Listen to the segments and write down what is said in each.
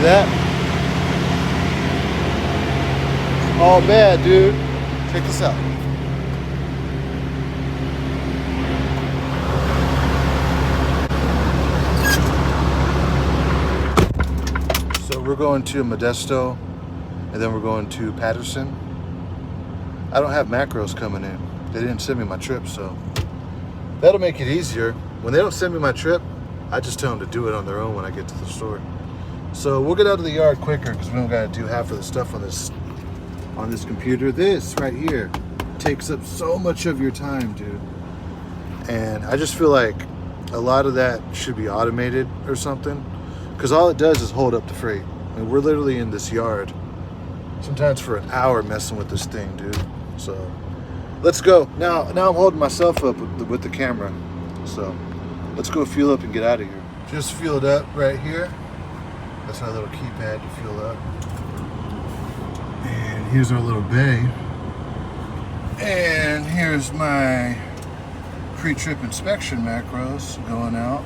that? All bad, dude. Check this out. So we're going to Modesto, and then we're going to Patterson. I don't have macros coming in. They didn't send me my trip, so that'll make it easier. When they don't send me my trip, I just tell them to do it on their own when I get to the store. So we'll get out of the yard quicker because we don't got to do half of the stuff on this computer. This right here takes up so much of your time, dude. And I just feel like a lot of that should be automated or something, because all it does is hold up the freight. I mean, we're literally in this yard sometimes for an hour messing with this thing, dude. So let's go. Now I'm holding myself up with the camera. So let's go fuel up and get out of here. Just fueled up right here. That's our little keypad to fuel up. And here's our little bay. And here's my pre-trip inspection macros going out.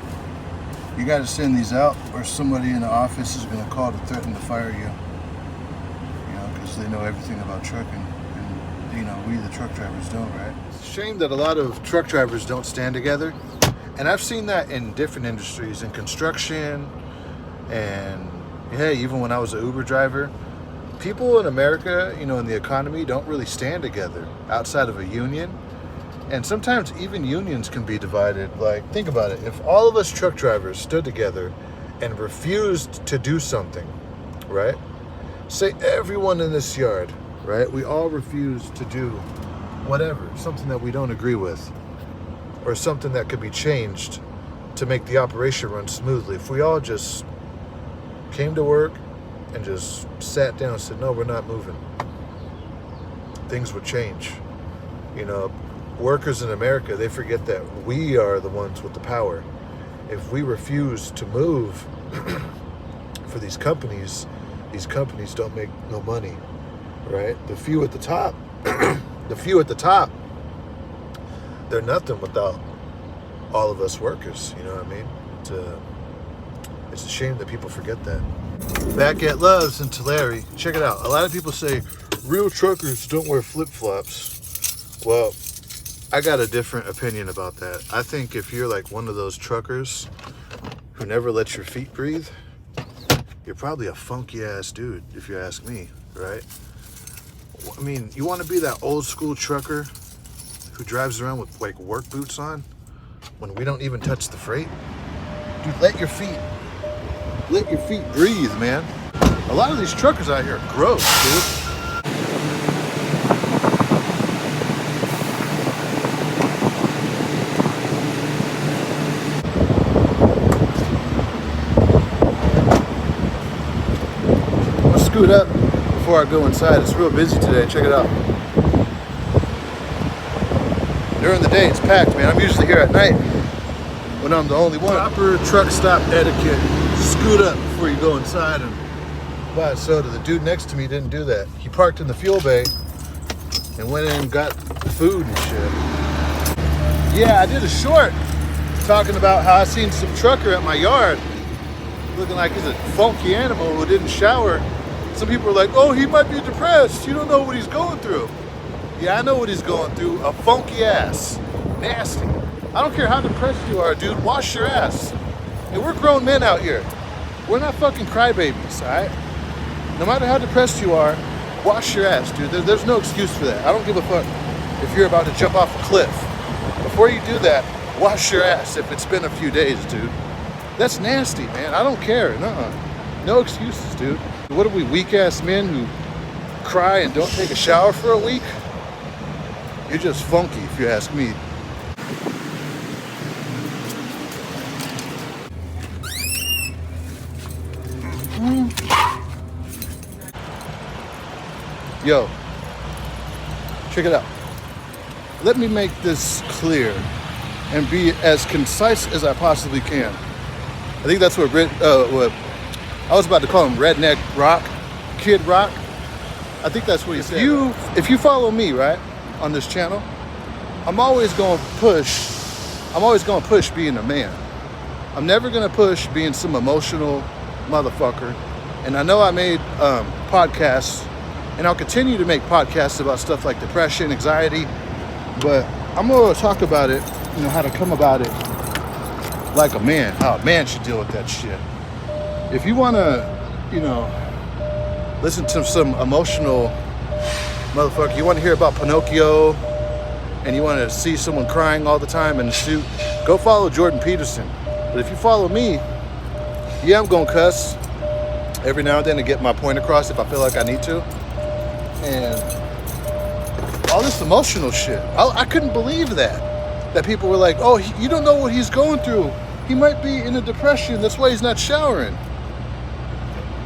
You got to send these out or somebody in the office is going to call to threaten to fire you. You know, because they know everything about trucking. And, you know, we the truck drivers don't, right? It's a shame that a lot of truck drivers don't stand together. And I've seen that in different industries, in construction, and hey, even when I was an Uber driver. People in America, you know, in the economy, don't really stand together outside of a union. And sometimes even unions can be divided. Like, think about it. If all of us truck drivers stood together and refused to do something, right? Say everyone in this yard, right? We all refuse to do whatever, something that we don't agree with, or something that could be changed to make the operation run smoothly. If we all just came to work and just sat down and said, no, we're not moving, things would change. You know, workers in America, they forget that we are the ones with the power. If we refuse to move for these companies don't make no money, right? The few at the top, they're nothing without all of us workers, you know what I mean? It's a shame that people forget that. Back at Love's in Tulare, check it out. A lot of people say real truckers don't wear flip-flops. Well, I got a different opinion about that. I think if you're like one of those truckers who never lets your feet breathe, you're probably a funky ass dude, if you ask me, right? I mean, you want to be that old school trucker who drives around with like work boots on when we don't even touch the freight? Dude, let your feet breathe, man. A lot of these truckers out here are gross, dude. I'm gonna scoot up before I go inside. It's real busy today. Check it out. During the day, it's packed, man. I'm usually here at night when I'm the only one. Proper truck stop etiquette. Scoot up before you go inside and buy a soda. The dude next to me didn't do that. He parked in the fuel bay and went in and got food and shit. Yeah, I did a short talking about how I seen some trucker at my yard looking like he's a funky animal who didn't shower. Some people are like, oh, he might be depressed. You don't know what he's going through. Yeah, I know what he's going through. A funky ass. Nasty. I don't care how depressed you are, dude. Wash your ass. Hey, we're grown men out here. We're not fucking crybabies, all right? No matter how depressed you are, wash your ass, dude. There's no excuse for that. I don't give a fuck if you're about to jump off a cliff. Before you do that, wash your ass if it's been a few days, dude. That's nasty, man. I don't care. Nuh-uh. No excuses, dude. What are we, weak-ass men who cry and don't take a shower for a week? You're just funky, if you ask me. Yo, check it out. Let me make this clear and be as concise as I possibly can. I think that's what I was about to call him Redneck Rock, Kid Rock. I think that's what he said. If you follow me, right, on this channel, I'm always going to push being a man. I'm never going to push being some emotional motherfucker And I know I made podcasts, and I'll continue to make podcasts about stuff like depression, anxiety, but I'm going to talk about it, you know, how to come about it like a man, how a man should deal with that shit. If you want to, you know, listen to some emotional motherfucker, you want to hear about Pinocchio, and you want to see someone crying all the time in a suit, go follow Jordan Peterson. But if you follow me, yeah, I'm going to cuss every now and then to get my point across if I feel like I need to. And all this emotional shit, I couldn't believe that people were like, oh, you don't know what he's going through. He might be in a depression. That's why he's not showering.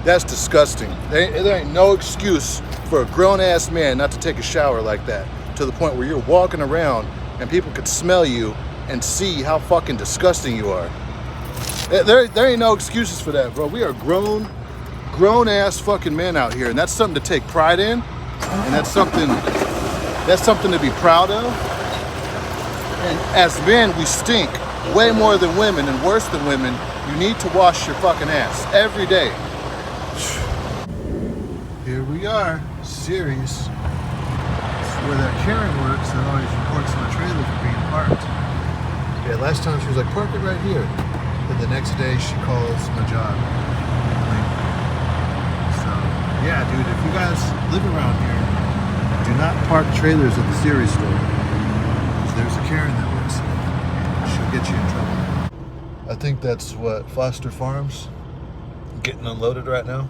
That's disgusting. There ain't no excuse for a grown-ass man not to take a shower like that, to the point where you're walking around and people could smell you and see how fucking disgusting you are. There ain't no excuses for that, bro. We are grown-ass fucking men out here, and that's something to take pride in, and that's something to be proud of. And as men, we stink way more than women and worse than women. You need to wash your fucking ass every day. Here we are, Sirius. Where that Karen works that always reports my trailer for being parked. Yeah, last time she was like, park it right here. But the next day she calls my job. So, yeah, dude, if you guys live around here, do not park trailers at the Sirius store. Because there's a Karen that works here, and she'll get you in trouble. I think that's what, Foster Farms? Getting unloaded right now.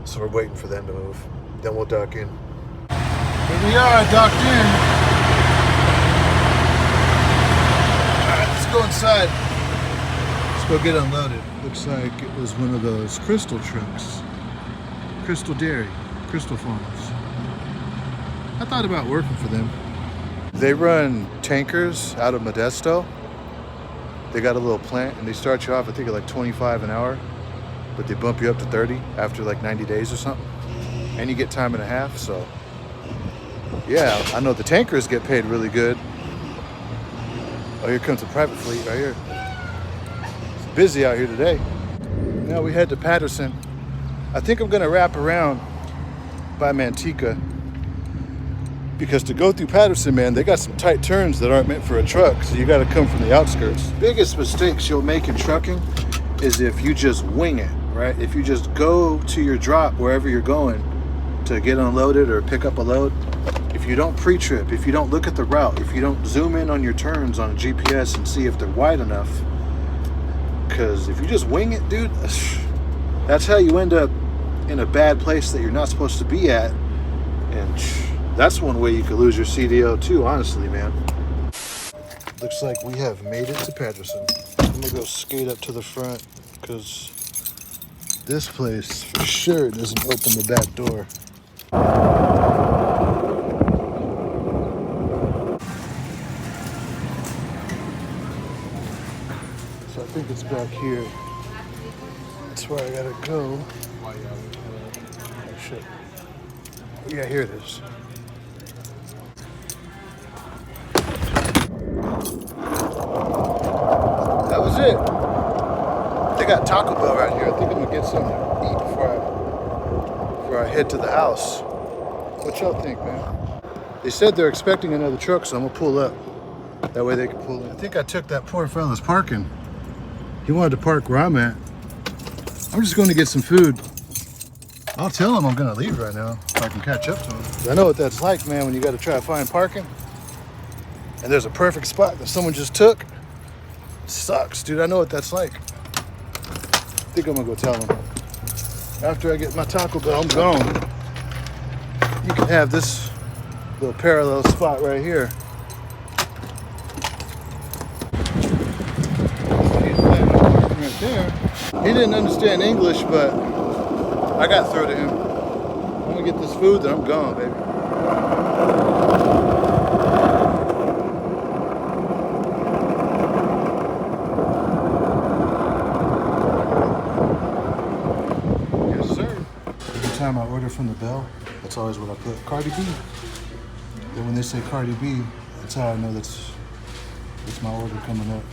So we're waiting for them to move. Then we'll dock in. Here we are, docked in. Alright, let's go inside. Let's go get unloaded. Looks like it was one of those Crystal trucks. Crystal Dairy, Crystal Farms. I thought about working for them. They run tankers out of Modesto. They got a little plant, and they start you off, I think, at like 25 an hour. But they bump you up to 30 after like 90 days or something. And you get time and a half, so. Yeah, I know the tankers get paid really good. Oh, here comes the private fleet right here. It's busy out here today. Now we head to Patterson. I think I'm gonna wrap around by Manteca, because to go through Patterson, man, they got some tight turns that aren't meant for a truck, so you gotta come from the outskirts. Biggest mistakes you'll make in trucking is if you just wing it, right? If you just go to your drop wherever you're going to get unloaded or pick up a load, if you don't pre-trip, if you don't look at the route, if you don't zoom in on your turns on a GPS and see if they're wide enough, because if you just wing it, dude, that's how you end up in a bad place that you're not supposed to be at. And that's one way you could lose your CDO too, honestly, man. Looks like we have made it to Patterson. I'm gonna go skate up to the front, because this place for sure doesn't open the back door. So I think it's back here. That's where I gotta go. Oh shit. Yeah, here it is. That was it. They got Taco Bell right here. I think I'm gonna get something to eat before I head to the house. What y'all think, man? They said they're expecting another truck, so I'm gonna pull up. That way they can pull in. I think I took that poor fella's parking. He wanted to park where I'm at. I'm just going to get some food. I'll tell him I'm going to leave right now if I can catch up to him. I know what that's like, man, when you got to try to find parking and there's a perfect spot that someone just took. It sucks, dude. I know what that's like. I think I'm going to go tell him. After I get my Taco Bell, I'm gone. You can have this little parallel spot right here. Right there. He didn't understand English, but I got through to him. I'm gonna get this food, then I'm gone, baby. Yes, sir. Every time I order from the Bell, that's always what I put. Cardi B. Then when they say Cardi B, that's how I know that's my order coming up.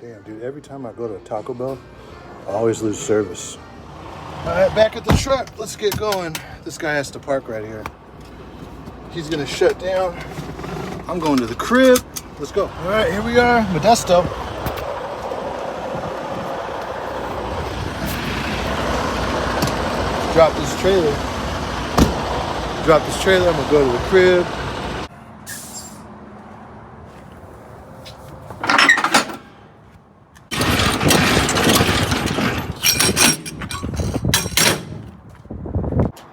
Damn, dude, every time I go to Taco Bell, Always lose service. All right, back at the truck. Let's get going. This guy has to park right here. He's gonna shut down. I'm going to the crib. Let's go. All right, here we are, Modesto. Drop this trailer. I'm gonna go to the crib.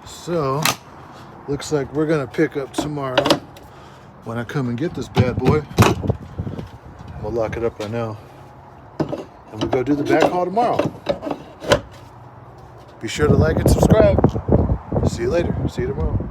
So, looks like we're gonna pick up tomorrow when I come and get this bad boy. I'm gonna lock it up right now. And we'll go do the back haul tomorrow. Be sure to like and subscribe. See you later. See you tomorrow.